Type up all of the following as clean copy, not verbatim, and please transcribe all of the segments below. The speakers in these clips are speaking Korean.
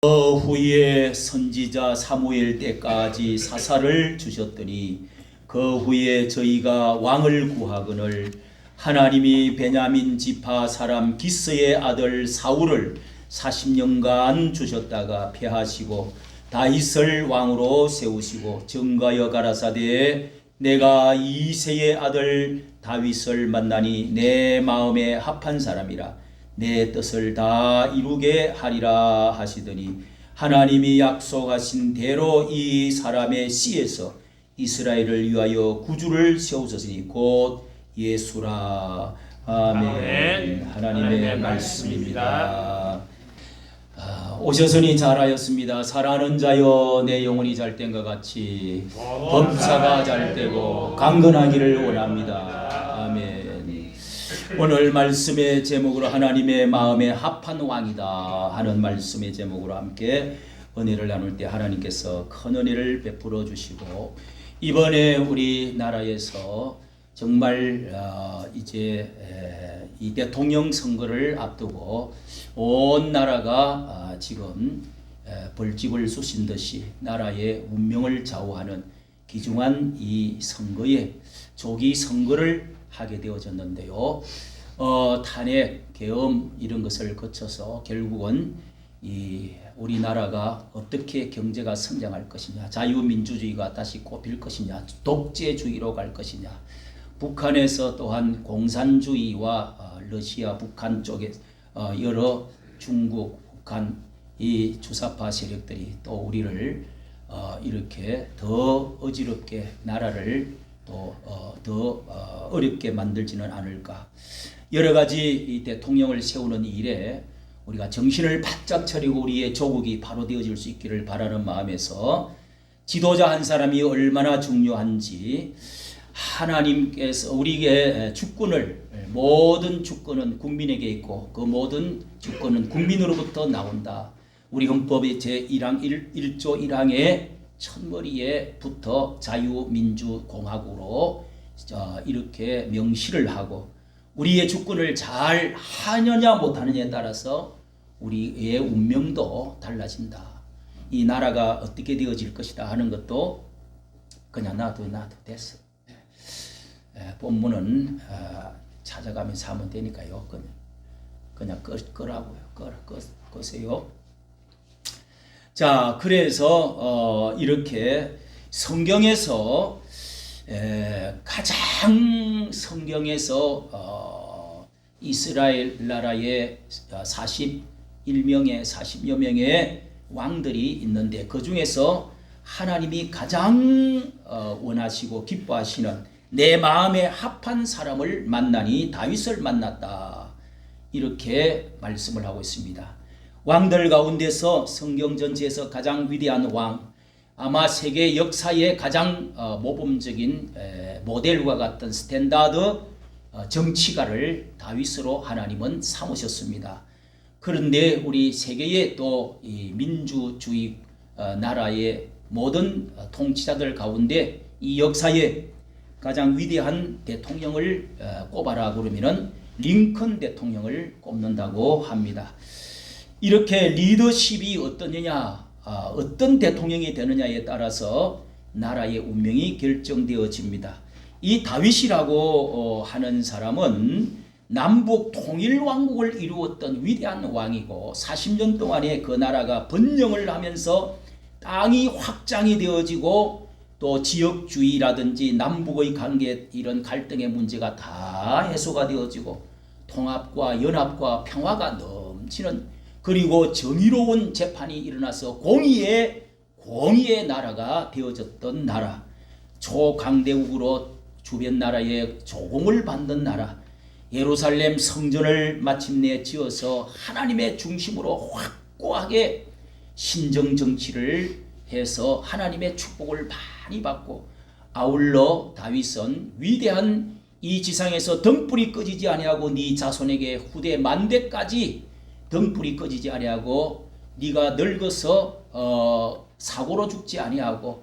그 후에 선지자 사무엘 때까지 사사를 주셨더니 그 후에 저희가 왕을 구하거늘 하나님이 베냐민 지파 사람 기스의 아들 사울을 40년간 주셨다가 패하시고 다윗을 왕으로 세우시고 정가여 가라사대 내가 이새의 아들 다윗을 만나니 내 마음에 합한 사람이라 내 뜻을 다 이루게 하리라 하시더니 하나님이 약속하신 대로 이 사람의 씨에서 이스라엘을 위하여 구주를 세우셨으니 곧 예수라. 아멘. 하나님의 말씀입니다. 오셨으니 잘하였습니다. 사랑하는 자여 내 영혼이 잘된것 같이 범사가 잘되고 강건하기를 원합니다. 아멘. 오늘 말씀의 제목으로 하나님의 마음에 합한 왕이다 하는 말씀의 제목으로 함께 은혜를 나눌 때 하나님께서 큰 은혜를 베풀어 주시고 이번에 우리나라에서 정말 이제 이 대통령 선거를 앞두고 온 나라가 지금 벌집을 쑤신 듯이 나라의 운명을 좌우하는 귀중한 이 선거에 조기 선거를 하게 되어졌는데요. 탄핵, 계엄 이런 것을 거쳐서 결국은 이 우리나라가 어떻게 경제가 성장할 것이냐, 자유민주주의가 다시 꼽힐 것이냐, 독재주의로 갈 것이냐, 북한에서 또한 공산주의와 러시아, 북한 쪽에 여러 중국, 북한 이 주사파 세력들이 또 우리를 이렇게 더 어지럽게 나라를 더 어렵게 만들지는 않을까. 여러 가지 이 대통령을 세우는 일에 우리가 정신을 바짝 차리고 우리의 조국이 바로 되어질 수 있기를 바라는 마음에서 지도자 한 사람이 얼마나 중요한지 하나님께서 우리에게 주권을 모든 주권은 국민에게 있고 그 모든 주권은 국민으로부터 나온다. 우리 헌법의 제1조 1항에 첫머리에부터 자유민주공화국으로 이렇게 명시를 하고 우리의 주권을 잘 하느냐 못하느냐에 따라서 우리의 운명도 달라진다. 이 나라가 어떻게 되어질 것이다 하는 것도 그냥 놔도 됐어. 본문은 찾아가면서 하면 되니까요. 그냥 끄라고요. 끄세요. 자, 그래서 이렇게 성경에서 가장 성경에서 이스라엘 나라에 40여 명의 왕들이 있는데 그 중에서 하나님이 가장 원하시고 기뻐하시는 내 마음에 합한 사람을 만나니 다윗을 만났다. 이렇게 말씀을 하고 있습니다. 왕들 가운데서 성경 전체에서 가장 위대한 왕, 아마 세계 역사의 가장 모범적인 모델과 같은 스탠다드 정치가를 다윗으로 하나님은 삼으셨습니다. 그런데 우리 세계의 또 이 민주주의 나라의 모든 통치자들 가운데 이 역사의 가장 위대한 대통령을 꼽아라 그러면은 링컨 대통령을 꼽는다고 합니다. 이렇게 리더십이 어떠느냐, 어떤 대통령이 되느냐에 따라서 나라의 운명이 결정되어집니다. 이 다윗이라고 하는 사람은 남북 통일왕국을 이루었던 위대한 왕이고 40년 동안에 그 나라가 번영을 하면서 땅이 확장이 되어지고 또 지역주의라든지 남북의 관계 이런 갈등의 문제가 다 해소가 되어지고 통합과 연합과 평화가 넘치는 그리고 정의로운 재판이 일어나서 공의의 나라가 되어졌던 나라, 초강대국으로 주변 나라에 조공을 받는 나라, 예루살렘 성전을 마침내 지어서 하나님의 중심으로 확고하게 신정 정치를 해서 하나님의 축복을 많이 받고 아울러 다윗은 위대한 이 지상에서 등불이 꺼지지 아니하고 네 자손에게 후대 만대까지 등불이 꺼지지 아니하고 네가 늙어서 사고로 죽지 아니하고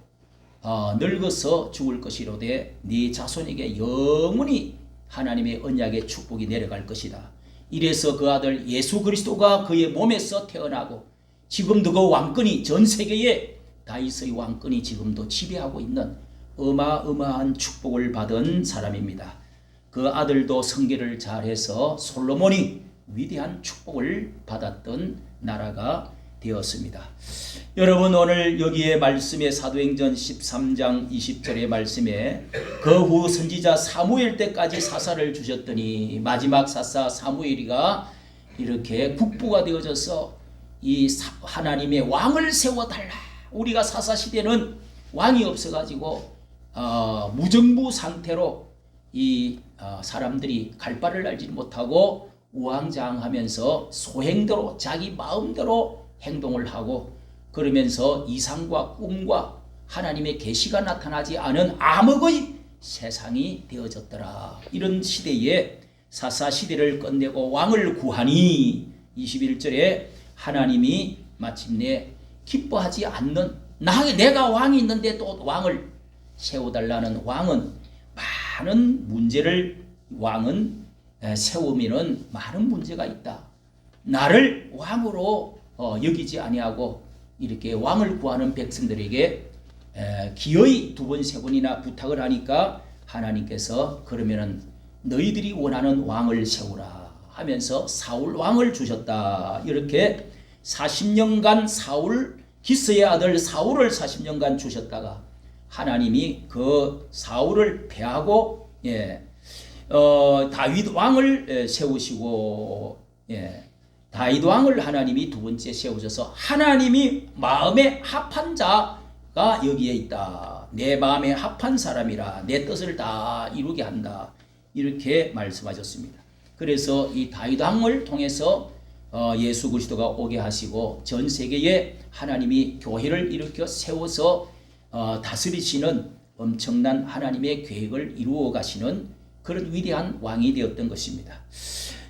늙어서 죽을 것이로되 네 자손에게 영원히 하나님의 언약의 축복이 내려갈 것이다. 이래서 그 아들 예수 그리스도가 그의 몸에서 태어나고 지금도 그 왕권이 전 세계에 다윗의 왕권이 지금도 지배하고 있는 어마어마한 축복을 받은 사람입니다. 그 아들도 성계를 잘해서 솔로몬이 위대한 축복을 받았던 나라가 되었습니다. 여러분, 오늘 여기에 말씀에 사도행전 13장 20절의 말씀에 그 후 선지자 사무엘 때까지 사사를 주셨더니 마지막 사사 사무엘이가 이렇게 국부가 되어져서 이 하나님의 왕을 세워달라. 우리가 사사 시대는 왕이 없어가지고 무정부 상태로 이 사람들이 갈 바를 알지 못하고 우왕좌왕하면서 소행대로 자기 마음대로 행동을 하고, 그러면서 이상과 꿈과 하나님의 계시가 나타나지 않은 암흑의 세상이 되어졌더라. 이런 시대에 사사 시대를 끝내고 왕을 구하니 21절에 하나님이 마침내 기뻐하지 않는, 내가 왕이 있는데 또 왕을 세워달라는, 왕은 많은 문제를, 왕은 세우면은 많은 문제가 있다. 나를 왕으로 여기지 아니하고 이렇게 왕을 구하는 백성들에게 기어이 두 번 세 번이나 부탁을 하니까 하나님께서 그러면은 너희들이 원하는 왕을 세우라 하면서 사울 왕을 주셨다. 이렇게 40년간 기스의 아들 사울을 40년간 주셨다가 하나님이 그 사울을 패하고 다윗 왕을 세우시고, 다윗 왕을 하나님이 두 번째 세우셔서 하나님이 마음에 합한 자가 여기에 있다. 내 마음에 합한 사람이라 내 뜻을 다 이루게 한다. 이렇게 말씀하셨습니다. 그래서 이 다윗 왕을 통해서 예수 그리스도가 오게 하시고 전 세계에 하나님이 교회를 일으켜 세워서 다스리시는 엄청난 하나님의 계획을 이루어 가시는 그런 위대한 왕이 되었던 것입니다.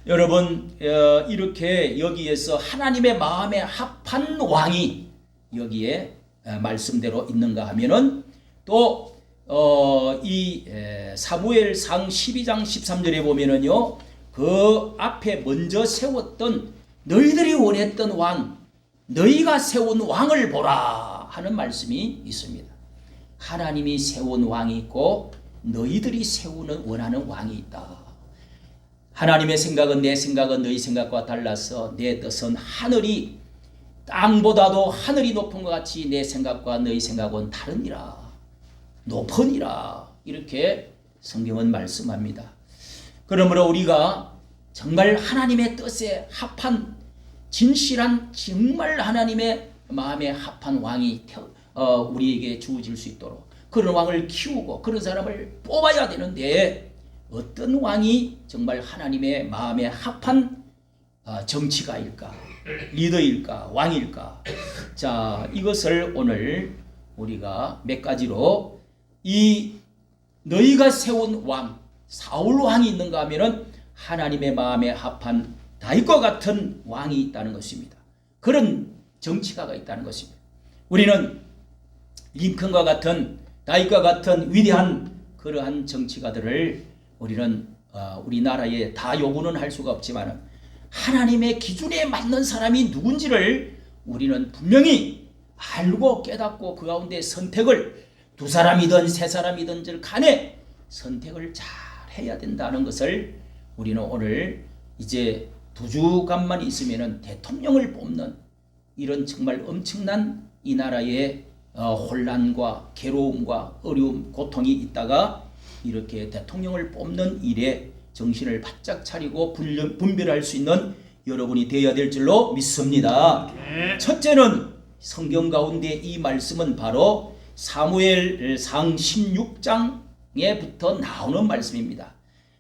여러분, 이렇게 여기에서 하나님의 마음에 합한 왕이 여기에 말씀대로 있는가 하면은 또 이 사무엘상 12장 13절에 보면은요, 그 앞에 먼저 세웠던 너희들이 원했던 왕, 너희가 세운 왕을 보라 하는 말씀이 있습니다. 하나님이 세운 왕이 있고 너희들이 원하는 왕이 있다. 하나님의 생각은 내 생각은 너희 생각과 달라서 내 뜻은 하늘이 땅보다도 하늘이 높은 것 같이 내 생각과 너희 생각은 다르니라. 높으니라. 이렇게 성경은 말씀합니다. 그러므로 우리가 정말 하나님의 뜻에 합한 진실한, 정말 하나님의 마음에 합한 왕이 우리에게 주어질 수 있도록 그런 왕을 키우고 그런 사람을 뽑아야 되는데, 어떤 왕이 정말 하나님의 마음에 합한 정치가일까, 리더일까, 왕일까? 자, 이것을 오늘 우리가 몇 가지로, 이 너희가 세운 왕 사울 왕이 있는가 하면은 하나님의 마음에 합한 다윗과 같은 왕이 있다는 것입니다. 그런 정치가가 있다는 것입니다. 우리는 링컨과 같은, 다윗과 같은 위대한 그러한 정치가들을 우리는 우리나라에 다 요구는 할 수가 없지만 하나님의 기준에 맞는 사람이 누군지를 우리는 분명히 알고 깨닫고 그 가운데 선택을, 두 사람이든 세 사람이든 간에 선택을 잘 해야 된다는 것을 우리는 오늘 이제 두 주간만 있으면은 대통령을 뽑는 이런 정말 엄청난 이 나라의 혼란과 괴로움과 어려움, 고통이 있다가 이렇게 대통령을 뽑는 일에 정신을 바짝 차리고 분별할 수 있는 여러분이 되어야 될 줄로 믿습니다. 첫째는 성경 가운데 이 말씀은 바로 사무엘상 16장에부터 나오는 말씀입니다.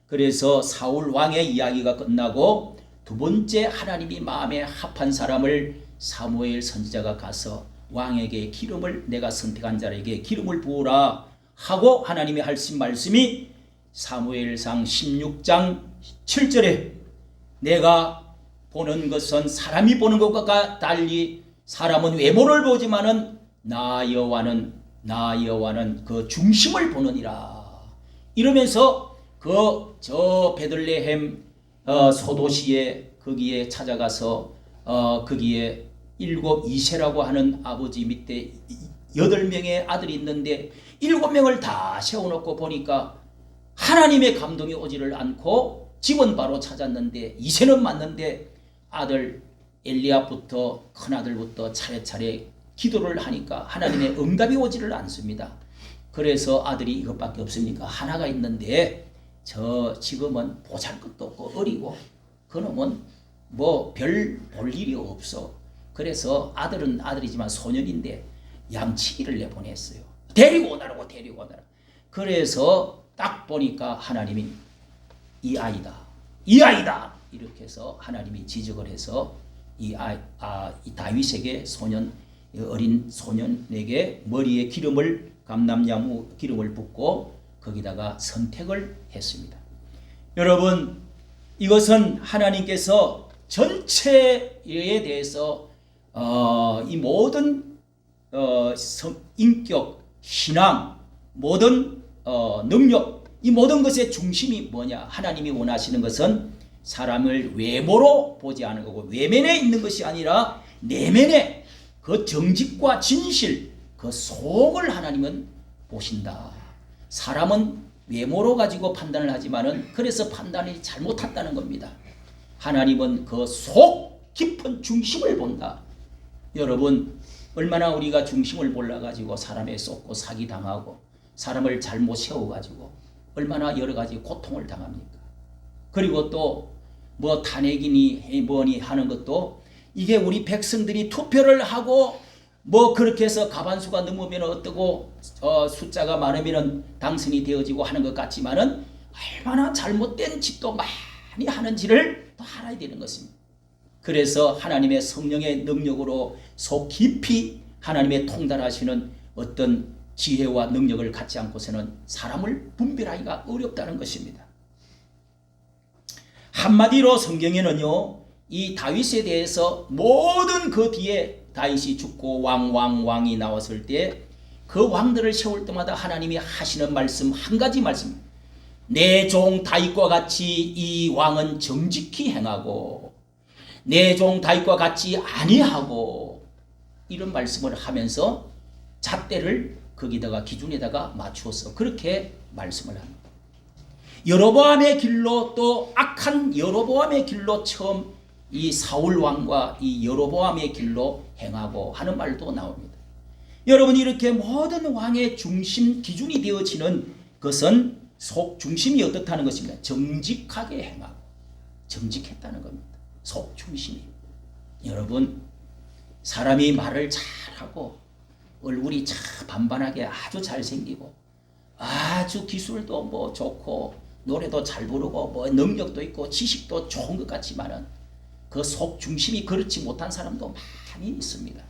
그래서 사울 왕의 이야기가 끝나고 두 번째 하나님이 마음에 합한 사람을 사무엘 선지자가 가서 왕에게 내가 선택한 자에게 기름을 부으라 하고 하나님이 하신 말씀이 사무엘상 16장 7절에 내가 보는 것은 사람이 보는 것과 달리 사람은 외모를 보지만은 나 여호와는 그 중심을 보느니라. 이러면서 저 베들레헴 소도시에 거기에 찾아가서 거기에 일곱 이세라고 하는 아버지 밑에 8명의 아들이 있는데 7명을 다 세워놓고 보니까 하나님의 감동이 오지를 않고 집은 바로 찾았는데 이세는 맞는데 아들 엘리압부터 큰아들부터 차례차례 기도를 하니까 하나님의 응답이 오지를 않습니다. 그래서 아들이 이것밖에 없으니까 하나가 있는데 저 지금은 보잘것도 없고 어리고 그놈은 뭐 별 볼 일이 없어. 그래서 아들은 아들이지만 소년인데 양치기를 내보냈어요. 데리고 오라고 데리고 오라. 그래서 딱 보니까 하나님이 이 아이다 이렇게 해서 하나님이 지적을 해서 이 다윗에게 어린 소년에게 머리에 감람나무 기름을 붓고 거기다가 선택을 했습니다. 여러분, 이것은 하나님께서 전체에 대해서 이 모든 인격, 신앙, 모든 능력, 이 모든 것의 중심이 뭐냐? 하나님이 원하시는 것은 사람을 외모로 보지 않은 거고 외면에 있는 것이 아니라 내면에 그 정직과 진실, 그 속을 하나님은 보신다. 사람은 외모로 가지고 판단을 하지만은 그래서 판단이 잘못했다는 겁니다. 하나님은 그 속 깊은 중심을 본다. 여러분, 얼마나 우리가 중심을 몰라가지고 사람에 쏟고 사기당하고 사람을 잘못 세워가지고 얼마나 여러 가지 고통을 당합니까? 그리고 또 뭐 탄핵이니 뭐니 하는 것도 이게 우리 백성들이 투표를 하고 뭐 그렇게 해서 가반수가 넘으면 어떠고 숫자가 많으면 당선이 되어지고 하는 것 같지만은 얼마나 잘못된 짓도 많이 하는지를 또 알아야 되는 것입니다. 그래서 하나님의 성령의 능력으로 속 깊이 하나님의 통달하시는 어떤 지혜와 능력을 갖지 않고서는 사람을 분별하기가 어렵다는 것입니다. 한마디로 성경에는요, 이 다윗에 대해서 모든 그 뒤에 다윗이 죽고 왕이 나왔을 때 그 왕들을 세울 때마다 하나님이 하시는 말씀 한 가지 말씀, 내 종 다윗과 같이 이 왕은 정직히 행하고 내 종 다윗과 같이 아니하고, 이런 말씀을 하면서 잣대를 거기다가 기준에다가 맞추어서 그렇게 말씀을 합니다. 여로보암의 길로, 또 악한 여로보암의 길로 처음 이 사울 왕과 이 여로보암의 길로 행하고 하는 말도 나옵니다. 여러분, 이렇게 모든 왕의 중심 기준이 되어지는 것은 속 중심이 어떻다는 것입니다. 정직하게 행하고 정직했다는 겁니다. 속 중심이. 여러분, 사람이 말을 잘하고 얼굴이 참 반반하게 아주 잘생기고 아주 기술도 뭐 좋고 노래도 잘 부르고 뭐 능력도 있고 지식도 좋은 것 같지만은 그 속 중심이 그렇지 못한 사람도 많이 있습니다.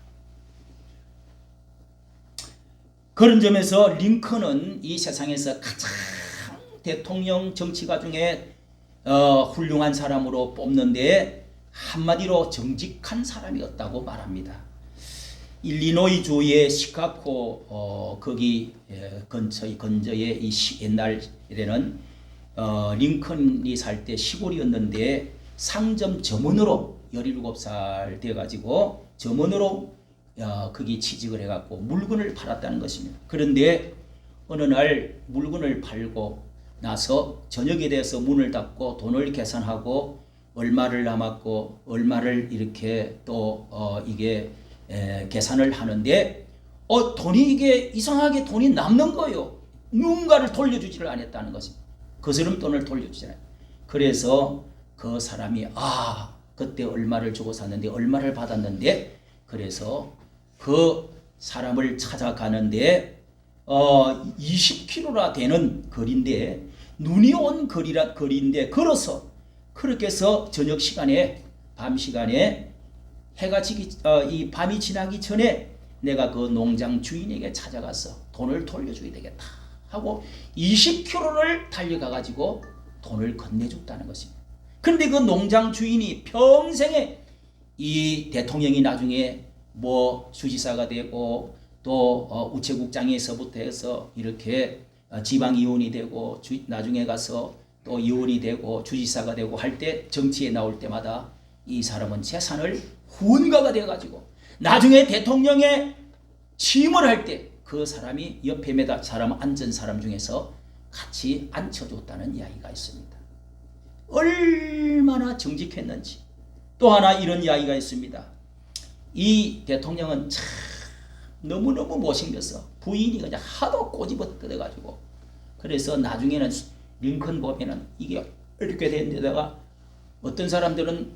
그런 점에서 링컨은 이 세상에서 가장 대통령 정치가 중에 훌륭한 사람으로 뽑는데 한마디로 정직한 사람이었다고 말합니다. 일리노이주의 시카고 거기 근처에 이 옛날에는 링컨이 살 때 시골이었는데 상점 점원으로 17살 돼가지고 점원으로 거기 취직을 해갖고 물건을 팔았다는 것입니다. 그런데 어느 날 물건을 팔고 나서 저녁에 대해서 문을 닫고 돈을 계산하고 얼마를 남았고 얼마를 이렇게 또 이게 계산을 하는데 돈이 이게 이상하게 돈이 남는 거예요. 누군가를 돌려주지를 않았다는 것입니다. 그 사람 돈을 돌려주지 않아요. 그래서 그 사람이 그때 얼마를 주고 샀는데 얼마를 받았는데, 그래서 그 사람을 찾아가는데 20km나 되는 거리인데 눈이 온 거리인데 걸어서 그렇게 해서 저녁 시간에 밤 시간에 해가 이 밤이 지나기 전에 내가 그 농장 주인에게 찾아가서 돈을 돌려줘야 되겠다 하고 20km를 달려가 가지고 돈을 건네줬다는 것입니다. 그런데 그 농장 주인이 평생에 이 대통령이 나중에 뭐 주지사가 되고 또 우체국장에서부터 해서 이렇게 지방의원이 되고 나중에 가서 또 의원이 되고 주지사가 되고 할 때 정치에 나올 때마다 이 사람은 재산을 후원가가 되어가지고 나중에 대통령에 취임을 할 때 그 사람이 옆에 앉은 사람 중에서 같이 앉혀줬다는 이야기가 있습니다. 얼마나 정직했는지. 또 하나 이런 이야기가 있습니다. 이 대통령은 참 너무너무 못생겨서 부인이 그냥 하도 꼬집어 뜯어가지고, 그래서 나중에는 링컨 보면은 이게 이렇게 된 데다가 어떤 사람들은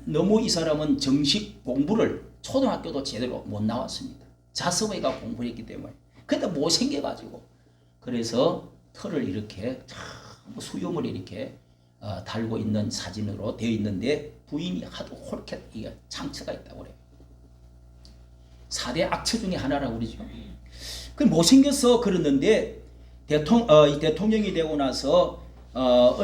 너무 이 사람은 정식 공부를 초등학교도 제대로 못 나왔습니다. 자서외가 공부를 했기 때문에. 근데 못생겨가지고, 그래서 털을 이렇게 수염을 이렇게 달고 있는 사진으로 되어 있는데 부인이 하도 홀켓 이게 상처가 있다고 그래요. 4대 악처 중에 하나라고 그러죠. 그 못생겨서 그러는데 대통령이 되고 나서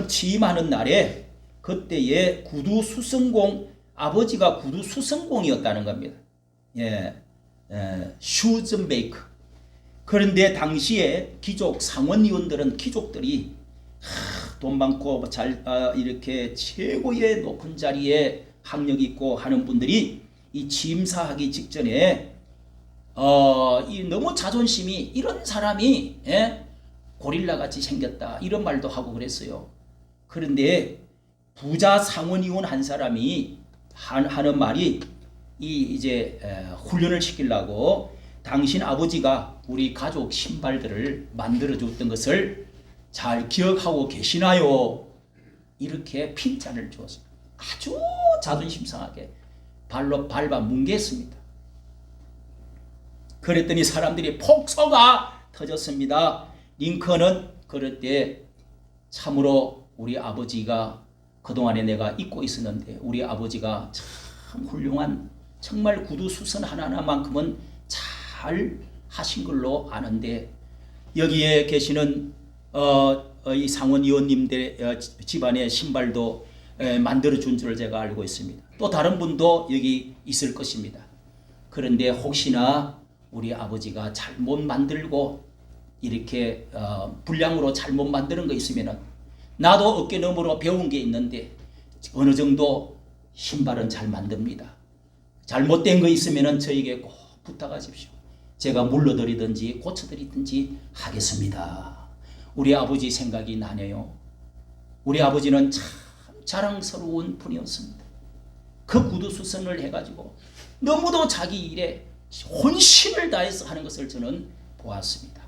취임하는 날에 그때의 구두 수성공, 아버지가 구두 수성공이었다는 겁니다. 슈즈 메이커. 그런데 당시에 귀족 상원의원들은 귀족들이 돈 많고 이렇게 최고의 높은 자리에 학력 있고 하는 분들이 이 취임사하기 직전에 이 너무 자존심이, 이런 사람이 고릴라 같이 생겼다 이런 말도 하고 그랬어요. 그런데 부자 상원의원 한 사람이 하는 말이 이제 훈련을 시키려고 당신 아버지가 우리 가족 신발들을 만들어 줬던 것을 잘 기억하고 계시나요? 이렇게 핀잔을 주었어요. 아주 자존심 상하게 발로 밟아 뭉갰습니다. 그랬더니 사람들이 폭소가 터졌습니다. 링컨은 그럴 때 참으로 우리 아버지가 그동안에 내가 잊고 있었는데 우리 아버지가 참 훌륭한, 정말 구두수선 하나하나만큼은 잘 하신 걸로 아는데, 여기에 계시는 이 상원의원님들의 집안의 신발도 만들어준 줄 제가 알고 있습니다. 또 다른 분도 여기 있을 것입니다. 그런데 혹시나 우리 아버지가 잘못 만들고 이렇게 불량으로 잘못 만드는 거 있으면 나도 어깨너머로 배운 게 있는데 어느 정도 신발은 잘 만듭니다. 잘못된 거 있으면 저에게 꼭 부탁하십시오. 제가 물러드리든지 고쳐드리든지 하겠습니다. 우리 아버지 생각이 나네요. 우리 아버지는 참 자랑스러운 분이었습니다. 그 구두수선을 해가지고 너무도 자기 일에 혼신을 다해서 하는 것을 저는 보았습니다.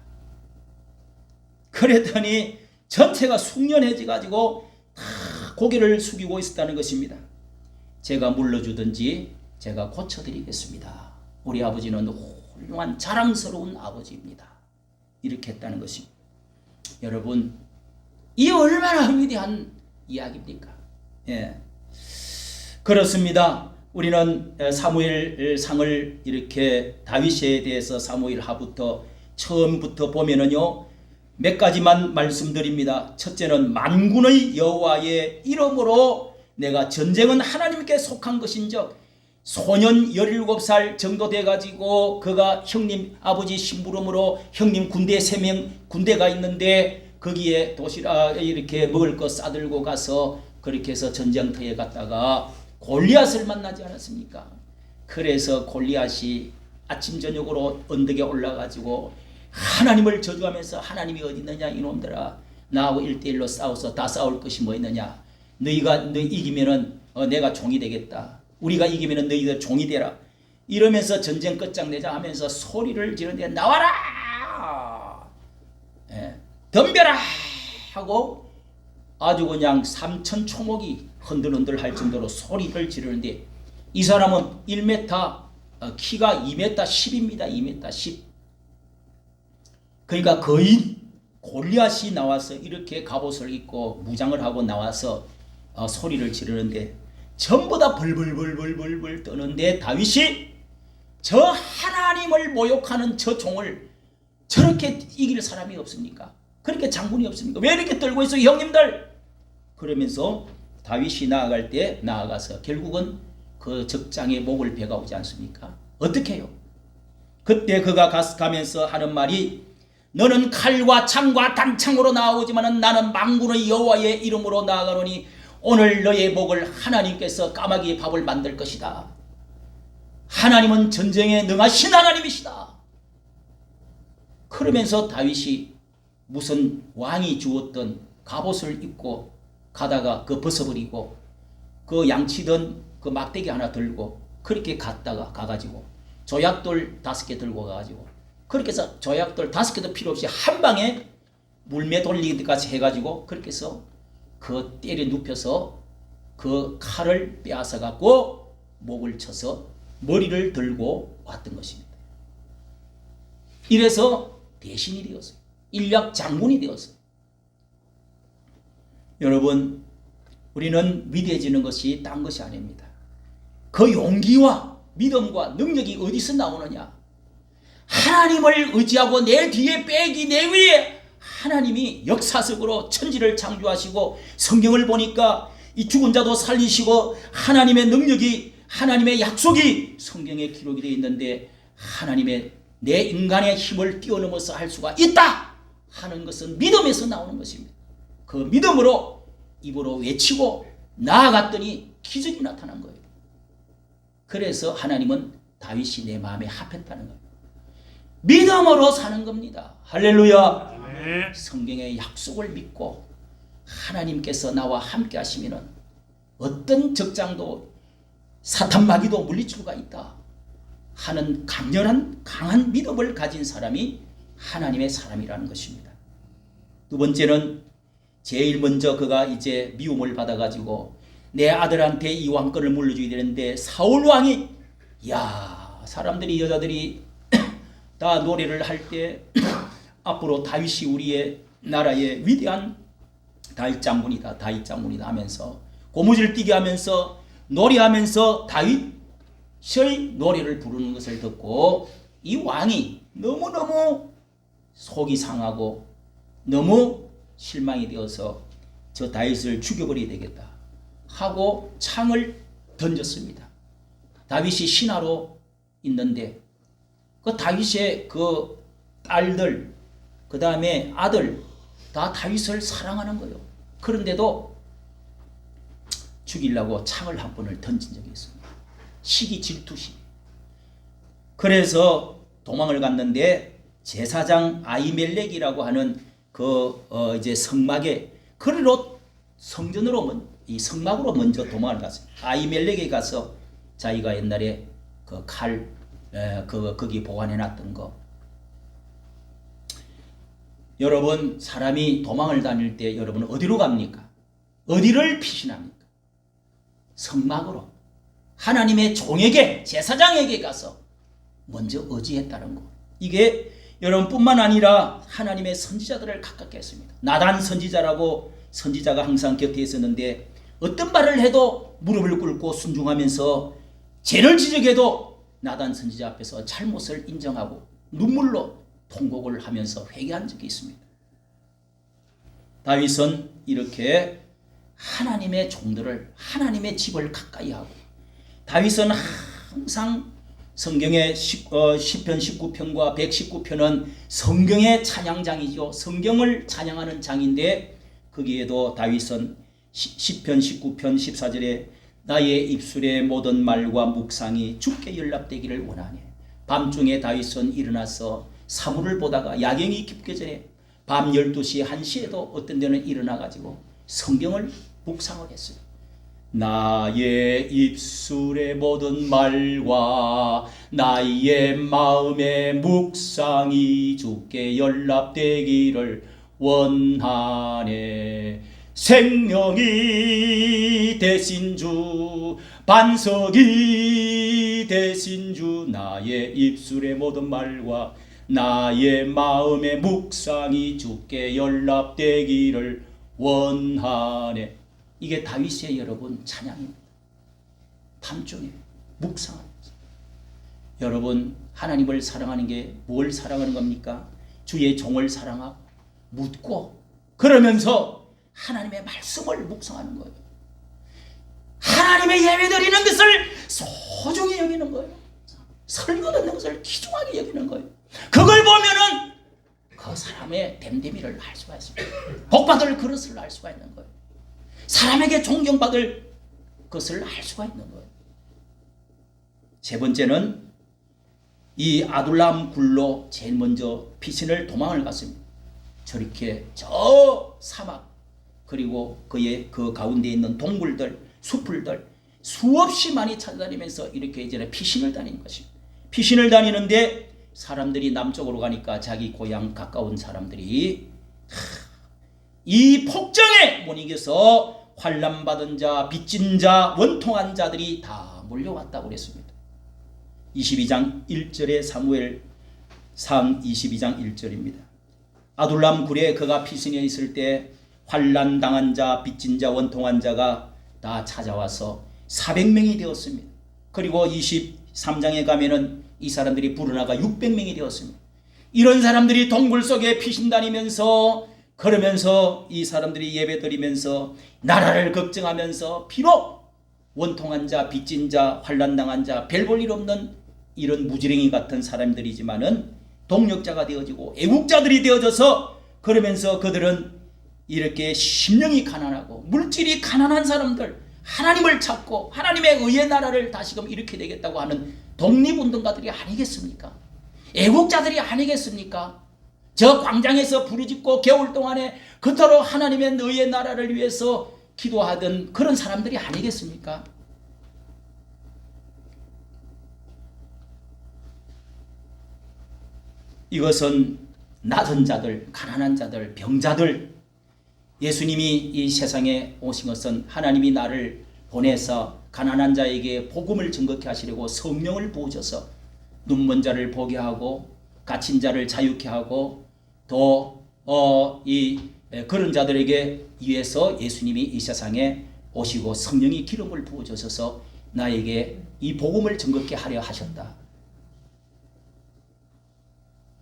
그랬더니 전체가 숙련해져가지고 다 고개를 숙이고 있었다는 것입니다. 제가 물러주든지 제가 고쳐드리겠습니다. 우리 아버지는 훌륭한 자랑스러운 아버지입니다. 이렇게 했다는 것입니다. 여러분, 이 얼마나 위대한 이야기입니까? 그렇습니다. 우리는 사무엘상을 이렇게 다윗에 대해서 사무엘하부터 처음부터 보면은요, 몇 가지만 말씀드립니다. 첫째는 만군의 여호와의 이름으로 내가 전쟁은 하나님께 속한 것인즉, 소년 17살 정도 돼가지고 그가 형님 아버지 심부름으로 형님 군대 3명 군대가 있는데 거기에 도시락 이렇게 먹을 거 싸들고 가서 그렇게 해서 전쟁터에 갔다가 골리앗을 만나지 않았습니까? 그래서 골리앗이 아침 저녁으로 언덕에 올라가지고 하나님을 저주하면서 하나님이 어디 있느냐 이놈들아, 나하고 1대1로 싸워서 다 싸울 것이 뭐 있느냐, 너희 이기면은 내가 종이 되겠다, 우리가 이기면은 너희들 종이 되라, 이러면서 전쟁 끝장내자 하면서 소리를 지르는데 나와라, 덤벼라 하고 아주 그냥 3천 초목이 흔들흔들 할 정도로 소리를 지르는데, 이 사람은 1m 키가 2m 10입니다. 2m 10. 그러니까 거의 골리앗이 나와서 이렇게 갑옷을 입고 무장을 하고 나와서 소리를 지르는데 전부 다 벌벌벌벌벌 떠는데, 다윗이 저 하나님을 모욕하는 저 종을 저렇게 이길 사람이 없습니까? 그렇게 장군이 없습니까? 왜 이렇게 떨고 있어 형님들? 그러면서 다윗이 나아갈 때 나아가서 결국은 그 적장에 목을 베가 오지 않습니까? 어떻게 해요? 그때 그가 가면서 하는 말이, 너는 칼과 창과 단창으로 나아오지만 나는 만군의 여호와의 이름으로 나아가노니 오늘 너의 목을 하나님께서 까마귀의 밥을 만들 것이다. 하나님은 전쟁에 능하신 하나님이시다. 그러면서 다윗이 무슨 왕이 주었던 갑옷을 입고 가다가 그 벗어버리고 그 양치던 그 막대기 하나 들고 그렇게 가가지고 조약돌 5개 들고 가가지고 그렇게 해서 조약돌 5개도 필요 없이 한 방에 물매 돌리기까지 해가지고 그렇게 해서 그 때려 눕혀서 그 칼을 빼앗아 갖고 목을 쳐서 머리를 들고 왔던 것입니다. 이래서 대신이 되었어요. 인력 장군이 되었어요. 여러분, 우리는 위대해지는 것이 딴 것이 아닙니다. 그 용기와 믿음과 능력이 어디서 나오느냐? 하나님을 의지하고 내 뒤에 빼기 내 위에 하나님이 역사적으로 천지를 창조하시고 성경을 보니까 이 죽은 자도 살리시고 하나님의 능력이 하나님의 약속이 성경에 기록이 되어 있는데 하나님의 내 인간의 힘을 뛰어넘어서 할 수가 있다 하는 것은 믿음에서 나오는 것입니다. 그 믿음으로 입으로 외치고 나아갔더니 기적이 나타난 거예요. 그래서 하나님은 다윗이 내 마음에 합했다는 거예요. 믿음으로 사는 겁니다. 할렐루야. 네. 성경의 약속을 믿고 하나님께서 나와 함께 하시면 어떤 적장도 사탄 마귀도 물리칠 수가 있다 하는 강한 믿음을 가진 사람이 하나님의 사람이라는 것입니다. 두 번째는 제일 먼저 그가 이제 미움을 받아가지고 내 아들한테 이 왕권을 물려줘야 되는데 사울 왕이 사람들이 여자들이 다 노래를 할 때 앞으로 다윗이 우리의 나라의 위대한 다윗 장군이다 하면서 고무줄 뛰게 하면서 노래하면서 다윗의 노래를 부르는 것을 듣고 이 왕이 너무너무 속이 상하고 너무 실망이 되어서 저 다윗을 죽여버려야 되겠다 하고 창을 던졌습니다. 다윗이 신하로 있는데 그 다윗의 그 딸들 그 다음에 아들 다 다윗을 사랑하는 거예요. 그런데도 죽이려고 창을 한 번을 던진 적이 있습니다. 시기 질투시. 그래서 도망을 갔는데 제사장 아히멜렉이라고 하는 이제 성막에 그리로 성전으로 이 성막으로 먼저 도망을 갔어요. 아히멜렉에 가서 자기가 옛날에 그 칼 거기 보관해 놨던 거. 여러분 사람이 도망을 다닐 때 여러분 어디로 갑니까? 어디를 피신합니까? 성막으로 하나님의 종에게 제사장에게 가서 먼저 의지했다는 거. 이게 여러분뿐만 아니라 하나님의 선지자들을 가깝게 했습니다. 나단 선지자라고 선지자가 항상 곁에 있었는데 어떤 말을 해도 무릎을 꿇고 순종하면서 죄를 지적해도 나단 선지자 앞에서 잘못을 인정하고 눈물로 통곡을 하면서 회개한 적이 있습니다. 다윗은 이렇게 하나님의 종들을 하나님의 집을 가까이 하고 다윗은 항상 성경의 시편 19편과 119편은 성경의 찬양장이죠. 성경을 찬양하는 장인데 거기에도 다윗은 시편 19편 14절에 나의 입술의 모든 말과 묵상이 주께 연락되기를 원하네. 밤중에 다윗은 일어나서 사물을 보다가 야경이 깊기 전에 밤 12시 1시에도 어떤 데는 일어나가지고 성경을 묵상을 했어요. 나의 입술의 모든 말과 나의 마음의 묵상이 주께 연락되기를 원하네. 생명이 되신 주 반석이 되신 주 나의 입술의 모든 말과 나의 마음의 묵상이 주께 연락되기를 원하네. 이게 다윗의 여러분 찬양입니다. 밤중에 묵상합니다. 여러분 하나님을 사랑하는 게 뭘 사랑하는 겁니까? 주의 종을 사랑하고 묻고 그러면서 하나님의 말씀을 묵상하는 거예요. 하나님의 예배 드리는 것을 소중히 여기는 거예요. 설교 듣는 것을 귀중하게 여기는 거예요. 그걸 보면은 그 사람의 됨됨이를 알 수가 있습니다. 복받을 그릇을 알 수가 있는 거예요. 사람에게 존경받을 것을 알 수가 있는 거예요. 세 번째는 이 아둘람 굴로 제일 먼저 피신을 도망을 갔습니다. 저렇게 저 사막 그리고 그의 그 가운데 있는 동굴들, 숲풀들 수없이 많이 찾아다니면서 이렇게 이제 피신을 다니는 것입니다. 피신을 다니는데 사람들이 남쪽으로 가니까 자기 고향 가까운 사람들이 이 폭정에 못 이겨서 환난받은 자, 빚진 자, 원통한 자들이 다 몰려왔다고 그랬습니다. 22장 1절에 사무엘상 22장 1절입니다. 아둘람 굴에 그가 피신해 있을 때 환난당한 자, 빚진 자, 원통한 자가 다 찾아와서 400명이 되었습니다. 그리고 23장에 가면은 이 사람들이 불어나가 600명이 되었습니다. 이런 사람들이 동굴 속에 피신 다니면서 그러면서 이 사람들이 예배드리면서 나라를 걱정하면서 비록 원통한 자, 빚진 자, 환난당한 자, 별 볼 일 없는 이런 무지랭이 같은 사람들이지만은 동력자가 되어지고 애국자들이 되어져서 그러면서 그들은 이렇게 심령이 가난하고 물질이 가난한 사람들, 하나님을 찾고 하나님의 의의 나라를 다시금 일으켜야 되겠다고 하는 독립운동가들이 아니겠습니까? 애국자들이 아니겠습니까? 저 광장에서 부르짖고 겨울 동안에 그토록 하나님의 의의 나라를 위해서 기도하던 그런 사람들이 아니겠습니까? 이것은 낮은 자들, 가난한 자들, 병자들, 예수님이 이 세상에 오신 것은 하나님이 나를 보내서 가난한 자에게 복음을 증거케 하시려고 성령을 부으셔서 눈먼 자를 보게 하고 갇힌 자를 자유케 하고 또 그런 자들에게 위해서 예수님이 이 세상에 오시고 성령이 기름을 부어주셔서 나에게 이 복음을 증거케 하려 하셨다.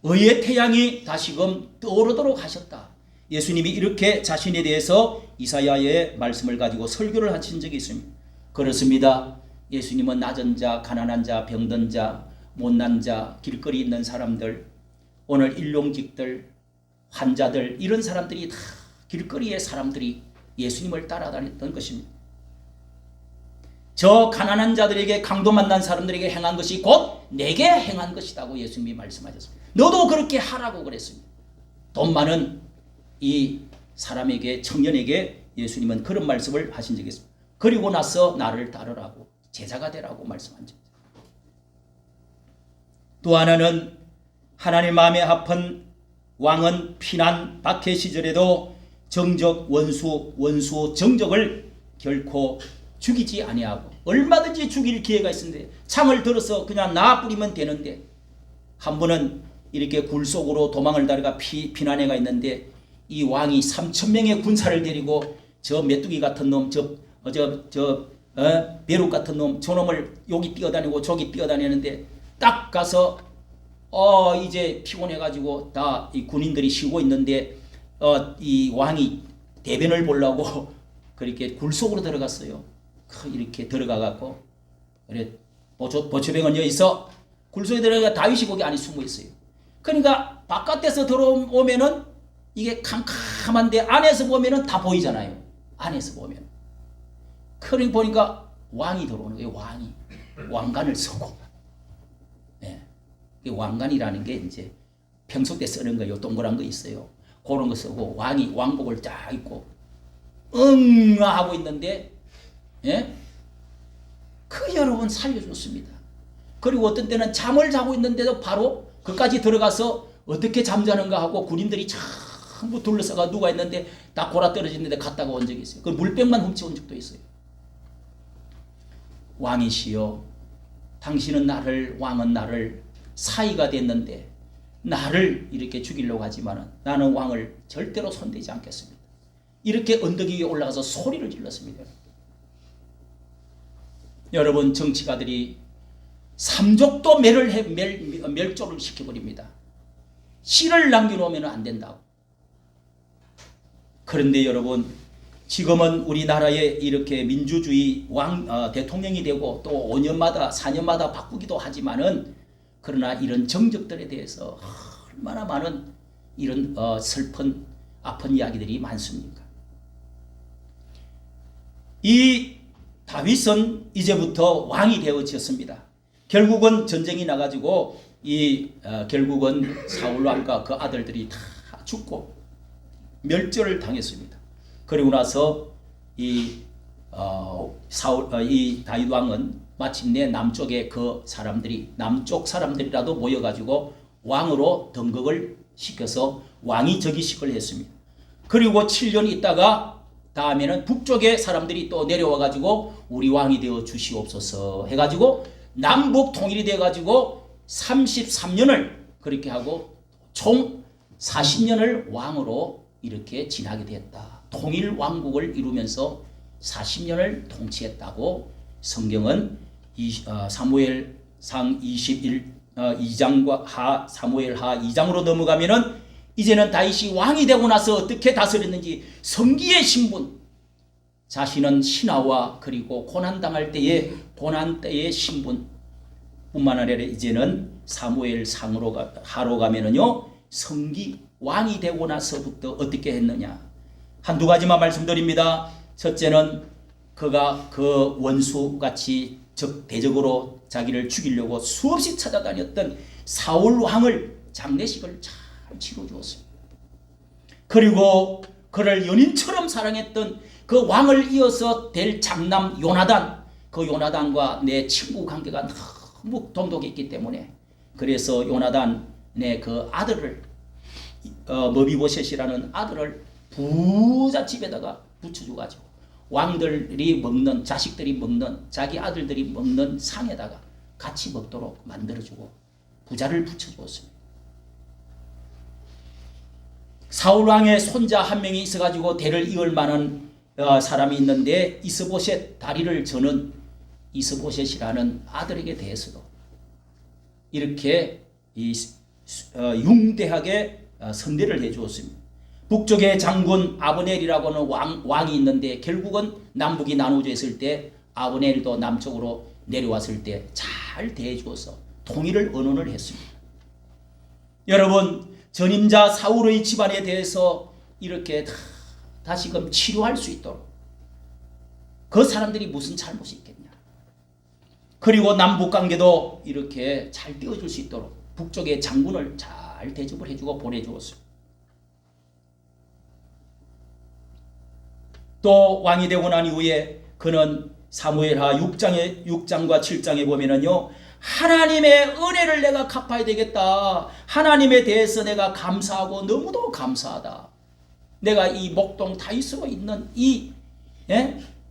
의의 태양이 다시금 떠오르도록 하셨다. 예수님이 이렇게 자신에 대해서 이사야의 말씀을 가지고 설교를 하신 적이 있습니다. 그렇습니다. 예수님은 낮은 자, 가난한 자, 병든 자, 못난 자, 길거리 있는 사람들, 오늘 일용직들, 환자들 이런 사람들이 다 길거리의 사람들이 예수님을 따라다녔던 것입니다. 저 가난한 자들에게 강도 만난 사람들에게 행한 것이 곧 내게 행한 것이라고 예수님이 말씀하셨습니다. 너도 그렇게 하라고 그랬습니다. 돈 많은 이 사람에게 청년에게 예수님은 그런 말씀을 하신 적이 있습니다. 그리고 나서 나를 따르라고 제자가 되라고 말씀한 적입니다. 또 하나는 하나님 마음에 합한 왕은 피난 박해 시절에도 정적 원수 정적을 결코 죽이지 아니하고 얼마든지 죽일 기회가 있었는데 창을 들어서 그냥 놔 뿌리면 되는데 한 번은 이렇게 굴 속으로 도망을 다리가 피난해가 있는데 이 왕이 3,000명의 군사를 데리고 저 메뚜기 같은 놈, 벼룩 같은 놈, 저놈을 여기 뛰어다니고 저기 뛰어다니는데 딱 가서 이제 피곤해가지고 다 이 군인들이 쉬고 있는데 이 왕이 대변을 보려고 그렇게 굴 속으로 들어갔어요. 이렇게 들어가갖고 그래 보초병은 여기 있어. 굴 속에 들어가 다윗이 거기 안에 숨어 있어요. 그러니까 바깥에서 들어오면은 이게 캄캄한데 안에서 보면은 다 보이잖아요. 안에서 보면. 그러니 보니까 왕이 들어오는 거예요. 왕이 왕관을 쓰고. 네. 왕관이라는 게 이제 평소 때 쓰는 거예요. 동그란 거 있어요. 그런 거 쓰고 왕이 왕복을 쫙 입고 하고 있는데 예? 그 여러분 살려줬습니다. 그리고 어떤 때는 잠을 자고 있는데도 바로 그까지 들어가서 어떻게 잠자는가 하고 군인들이 전부 둘러싸가 누가 있는데 딱 골아 떨어지는데 갔다가 온 적이 있어요. 그 물병만 훔쳐온 적도 있어요. 왕이시여, 당신은 왕은 나를 사이가 됐는데 나를 이렇게 죽이려고 하지만 나는 왕을 절대로 손대지 않겠습니다. 이렇게 언덕 위에 올라가서 소리를 질렀습니다. 여러분, 정치가들이 삼족도 멸조를 시켜버립니다. 씨를 남겨놓으면 안 된다고. 그런데 여러분, 지금은 우리나라에 이렇게 민주주의 대통령이 되고 또 5년마다 4년마다 바꾸기도 하지만은 그러나 이런 정적들에 대해서 얼마나 많은 이런 슬픈 아픈 이야기들이 많습니까? 이 다윗은 이제부터 왕이 되어졌습니다. 결국은 전쟁이 나가지고 결국은 사울 왕과 그 아들들이 다 죽고 멸절을 당했습니다. 그리고 나서 이 다윗 왕은 마침내 남쪽의 그 사람들이 남쪽 사람들이라도 모여가지고 왕으로 등극을 시켜서 왕위 즉위식을 했습니다. 그리고 7년 있다가 다음에는 북쪽의 사람들이 또 내려와가지고 우리 왕이 되어 주시옵소서 해가지고 남북 통일이 돼가지고 33년을 그렇게 하고 총 40년을 왕으로 이렇게 지나게 되었다. 통일 왕국을 이루면서 40년을 통치했다고 성경은 사무엘상 2장과 사무엘하 2장으로 넘어가면은 이제는 다윗이 왕이 되고 나서 어떻게 다스렸는지 성기의 신분, 자신은 신하와 그리고 고난당할 때의 고난 때의 신분 뿐만 아니라 이제는 사무엘상으로 하러 가면은요 성기 왕이 되고 나서부터 어떻게 했느냐 한두 가지만 말씀드립니다. 첫째는 그가 그 원수같이 대적으로 자기를 죽이려고 수없이 찾아다녔던 사울 왕을 장례식을 잘 치러주었습니다. 그리고 그를 연인처럼 사랑했던 그 왕을 이어서 될 장남 요나단, 그 요나단과 내 친구 관계가 너무 돈독했기 때문에 그래서 요나단의 그 아들을 머비보셋이라는 아들을 부잣집에다가 붙여줘가지고 왕들이 먹는 자식들이 먹는 자기 아들들이 먹는 상에다가 같이 먹도록 만들어주고 부자를 붙여주었습니다. 사울왕의 손자 한 명이 있어가지고 대를 이을 만한 사람이 있는데 이스보셋 다리를 저는 이스보셋이라는 아들에게 대해서도 이렇게 융대하게 선대를 해주었습니다. 북쪽에 장군 아브넬이라고 하는 왕이 있는데 결국은 남북이 나누어져 있을 때 아브넬도 남쪽으로 내려왔을 때 잘 대해주어서 통일을 언언을 했습니다. 여러분 전임자 사울의 집안에 대해서 이렇게 다시금 치료할 수 있도록 그 사람들이 무슨 잘못이 있겠냐. 그리고 남북관계도 이렇게 잘 띄워줄 수 있도록 북쪽의 장군을 잘 대접을 해주고 보내주었습니다. 또 왕이 되고 난 이후에 그는 사무엘하 6장과 7장에 보면은요 하나님의 은혜를 내가 갚아야 되겠다. 하나님에 대해서 내가 감사하고 너무도 감사하다. 내가 이 목동 다윗으로 있는 이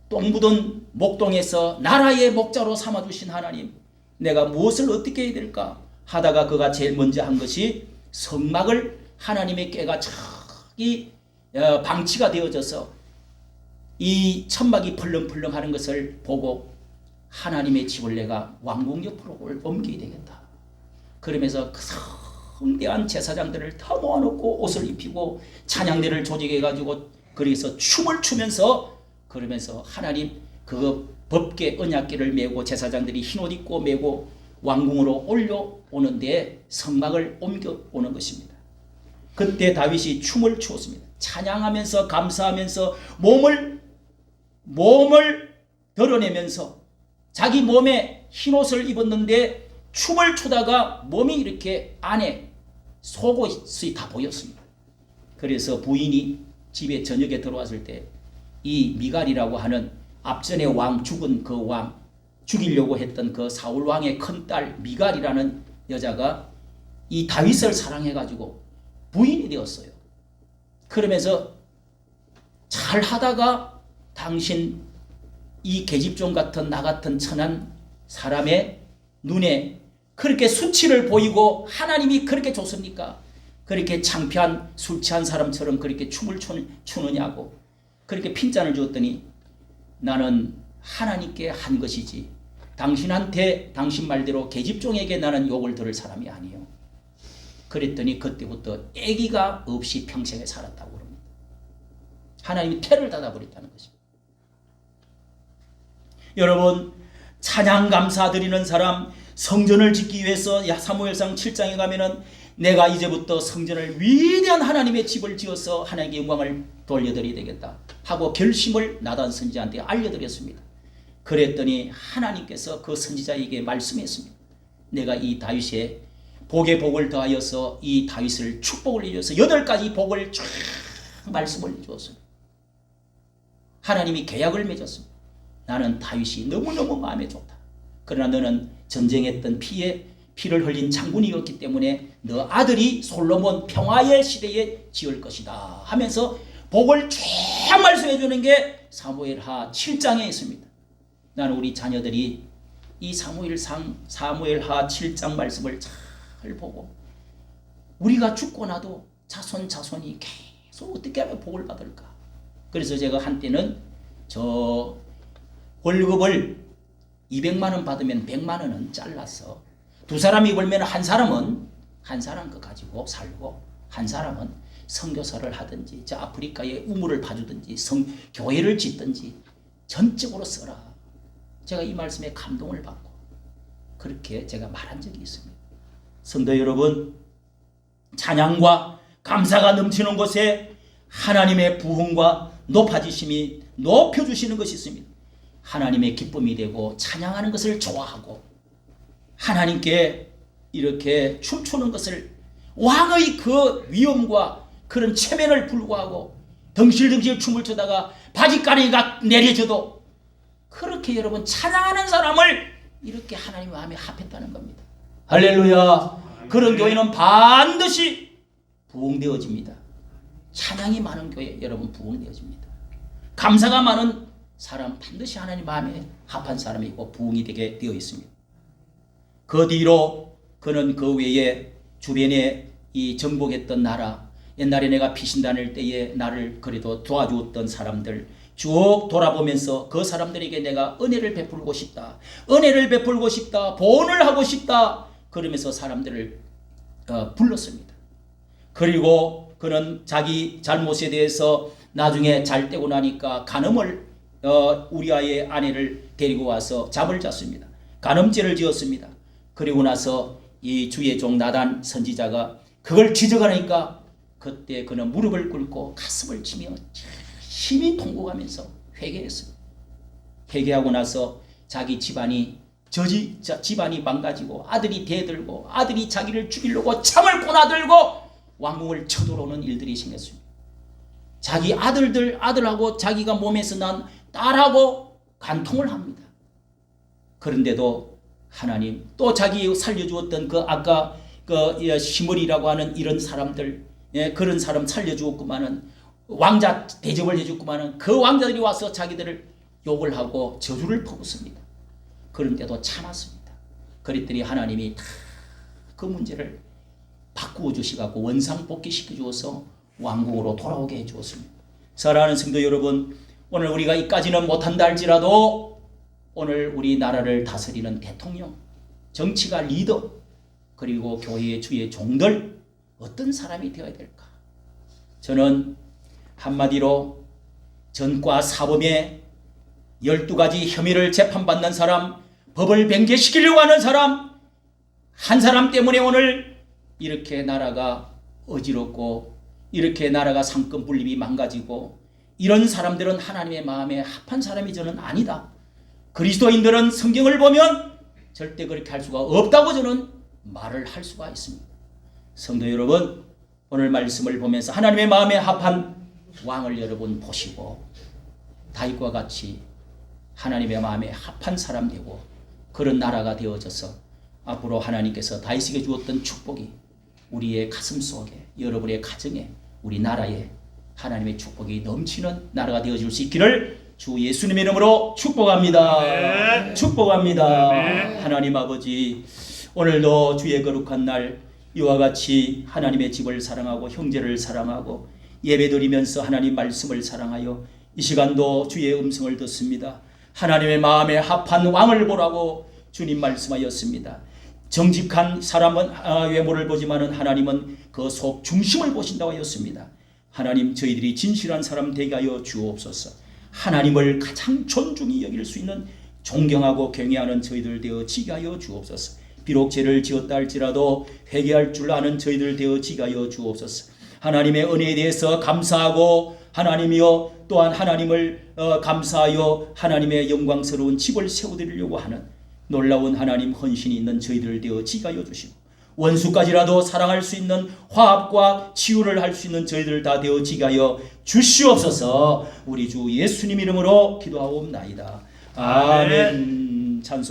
똥 묻은 목동에서 나라의 목자로 삼아주신 하나님, 내가 무엇을 어떻게 해야 될까 하다가 그가 제일 먼저 한 것이 성막을 하나님의 꾀가 저기 방치가 되어져서 이 천막이 펄렁펄렁 하는 것을 보고 하나님의 집을 내가 왕궁 옆으로 옮겨야 되겠다. 그러면서 그 성대한 제사장들을 다 모아놓고 옷을 입히고 찬양대를 조직해가지고 그래서 춤을 추면서 그러면서 하나님 그 법궤 언약궤를 메고 제사장들이 흰옷 입고 메고 왕궁으로 올려오는데 성막을 옮겨오는 것입니다. 그때 다윗이 춤을 추었습니다. 찬양하면서 감사하면서 몸을 드러내면서 자기 몸에 흰옷을 입었는데 춤을 추다가 몸이 이렇게 안에 속옷이 다 보였습니다. 그래서 부인이 집에 저녁에 들어왔을 때 이 미갈이라고 하는 앞전에 왕 죽은 그 왕 죽이려고 했던 그 사울 왕의 큰딸 미갈이라는 여자가 이 다윗을 사랑해가지고 부인이 되었어요. 그러면서 잘 하다가 당신 이 계집종 같은 나 같은 천한 사람의 눈에 그렇게 수치를 보이고 하나님이 그렇게 좋습니까? 그렇게 창피한 술 취한 사람처럼 그렇게 춤을 추느냐고 그렇게 핀잔을 주었더니 나는 하나님께 한 것이지 당신한테 당신 말대로 계집종에게 나는 욕을 들을 사람이 아니에요. 그랬더니 그때부터 아기가 없이 평생에 살았다고 그럽니다. 하나님이 태를 닫아버렸다는 것입니다. 여러분 찬양 감사 드리는 사람 성전을 짓기 위해서 사무엘상 7장에 가면은 내가 이제부터 성전을 위대한 하나님의 집을 지어서 하나님께 영광을 돌려드려야 되겠다 하고 결심을 나단 선지자한테 알려드렸습니다. 그랬더니 하나님께서 그 선지자에게 말씀했습니다. 내가 이 다윗의 복에 복을 더하여서 이 다윗을 축복을 해줘서 8가지 복을 쫙 말씀을 해주었습니다. 하나님이 계약을 맺었습니다. 나는 다윗이 너무너무 마음에 좋다. 그러나 너는 전쟁했던 피를 흘린 장군이었기 때문에 너 아들이 솔로몬 평화의 시대에 지을 것이다 하면서 복을 쫙 말씀해 주는 게 사무엘하 7장에 있습니다. 나는 우리 자녀들이 이 사무엘하 7장 말씀을 잘 보고 우리가 죽고 나도 자손이 계속 어떻게 하면 복을 받을까. 그래서 제가 한때는 저 월급을 200만 원 받으면 100만 원은 잘라서 두 사람이 벌면 한 사람은 한 사람 거 가지고 살고 한 사람은 선교사를 하든지 저 아프리카에 우물을 파주든지 교회를 짓든지 전적으로 써라. 제가 이 말씀에 감동을 받고 그렇게 제가 말한 적이 있습니다. 성도 여러분, 찬양과 감사가 넘치는 곳에 하나님의 부흥과 높아지심이 높여주시는 것이 있습니다. 하나님의 기쁨이 되고 찬양하는 것을 좋아하고 하나님께 이렇게 춤추는 것을 왕의 그 위엄과 그런 체면을 불구하고 덩실덩실 춤을 추다가 바지가리가 내려져도 그렇게 여러분 찬양하는 사람을 이렇게 하나님 마음에 합했다는 겁니다. 할렐루야. 그런 교회는 반드시 부흥되어집니다. 찬양이 많은 교회 여러분 부흥되어집니다. 감사가 많은 사람 반드시 하나님 마음에 합한 사람이고 부흥이 되게 되어 있습니다. 그 뒤로 그는 그 외에 주변에 이 정복했던 나라, 옛날에 내가 피신 다닐 때에 나를 그래도 도와주었던 사람들 쭉 돌아보면서 그 사람들에게 내가 은혜를 베풀고 싶다. 은혜를 베풀고 싶다. 보온을 하고 싶다. 그러면서 사람들을 불렀습니다. 그리고 그는 자기 잘못에 대해서 나중에 잘 되고 나니까 간음을 우리아의 아내를 데리고 와서 잠을 잤습니다. 간음죄를 지었습니다. 그리고 나서 이 주의 종 나단 선지자가 그걸 지적하니까 그때 그는 무릎을 꿇고 가슴을 치며 심히 통곡하면서 회개했습니다. 회개하고 나서 자기 집안이 집안이 망가지고 아들이 대들고 아들이 자기를 죽이려고 창을 꼬나들고 왕궁을 쳐들어오는 일들이 생겼습니다. 자기 아들하고 자기가 몸에서 난 딸하고 간통을 합니다. 그런데도 하나님 또 자기 살려주었던 그 아까 그 시므리라고 하는 이런 사람들 그런 사람 살려주었구만은 왕자 대접을 해줬구만은 그 왕자들이 와서 자기들을 욕을 하고 저주를 퍼붓습니다. 그런데도 참았습니다. 그랬더니 하나님이 다 그 문제를 바꾸어 주시고 원상복귀시켜 주어서 왕궁으로 돌아오게 해 주었습니다. 사랑하는 성도 여러분, 오늘 우리가 이까지는 못한다 할지라도 오늘 우리나라를 다스리는 대통령, 정치가 리더, 그리고 교회의 주의 종들 어떤 사람이 되어야 될까? 저는 한마디로 전과 사범의 12가지 혐의를 재판받는 사람, 법을 변개시키려고 하는 사람, 한 사람 때문에 오늘 이렇게 나라가 어지럽고 이렇게 나라가 상권 분립이 망가지고 이런 사람들은 하나님의 마음에 합한 사람이 저는 아니다. 그리스도인들은 성경을 보면 절대 그렇게 할 수가 없다고 저는 말을 할 수가 있습니다. 성도 여러분, 오늘 말씀을 보면서 하나님의 마음에 합한 왕을 여러분 보시고 다윗과 같이 하나님의 마음에 합한 사람 되고 그런 나라가 되어져서 앞으로 하나님께서 다윗에게 주었던 축복이 우리의 가슴 속에 여러분의 가정에 우리 나라에 하나님의 축복이 넘치는 나라가 되어질 수 있기를 주 예수님의 이름으로 축복합니다. 네. 축복합니다. 네. 하나님 아버지, 오늘도 주의 거룩한 날 이와 같이 하나님의 집을 사랑하고 형제를 사랑하고 예배드리면서 하나님 말씀을 사랑하여 이 시간도 주의 음성을 듣습니다. 하나님의 마음에 합한 왕을 보라고 주님 말씀하였습니다. 정직한 사람은 외모를 보지만은 하나님은 그 속 중심을 보신다고 하였습니다. 하나님, 저희들이 진실한 사람 되게 하여 주옵소서. 하나님을 가장 존중히 여길 수 있는 존경하고 경외하는 저희들 되어지게 하여 주옵소서. 비록 죄를 지었다 할지라도 회개할 줄 아는 저희들 되어지게 하여 주옵소서. 하나님의 은혜에 대해서 감사하고 하나님이여 또한 하나님을 감사하여 하나님의 영광스러운 집을 세워드리려고 하는 놀라운 하나님 헌신이 있는 저희들 되어 지가여 주시고 원수까지라도 사랑할 수 있는 화합과 치유를 할 수 있는 저희들 다 되어 지가여 주시옵소서. 우리 주 예수님 이름으로 기도하옵나이다. 아멘. 찬송.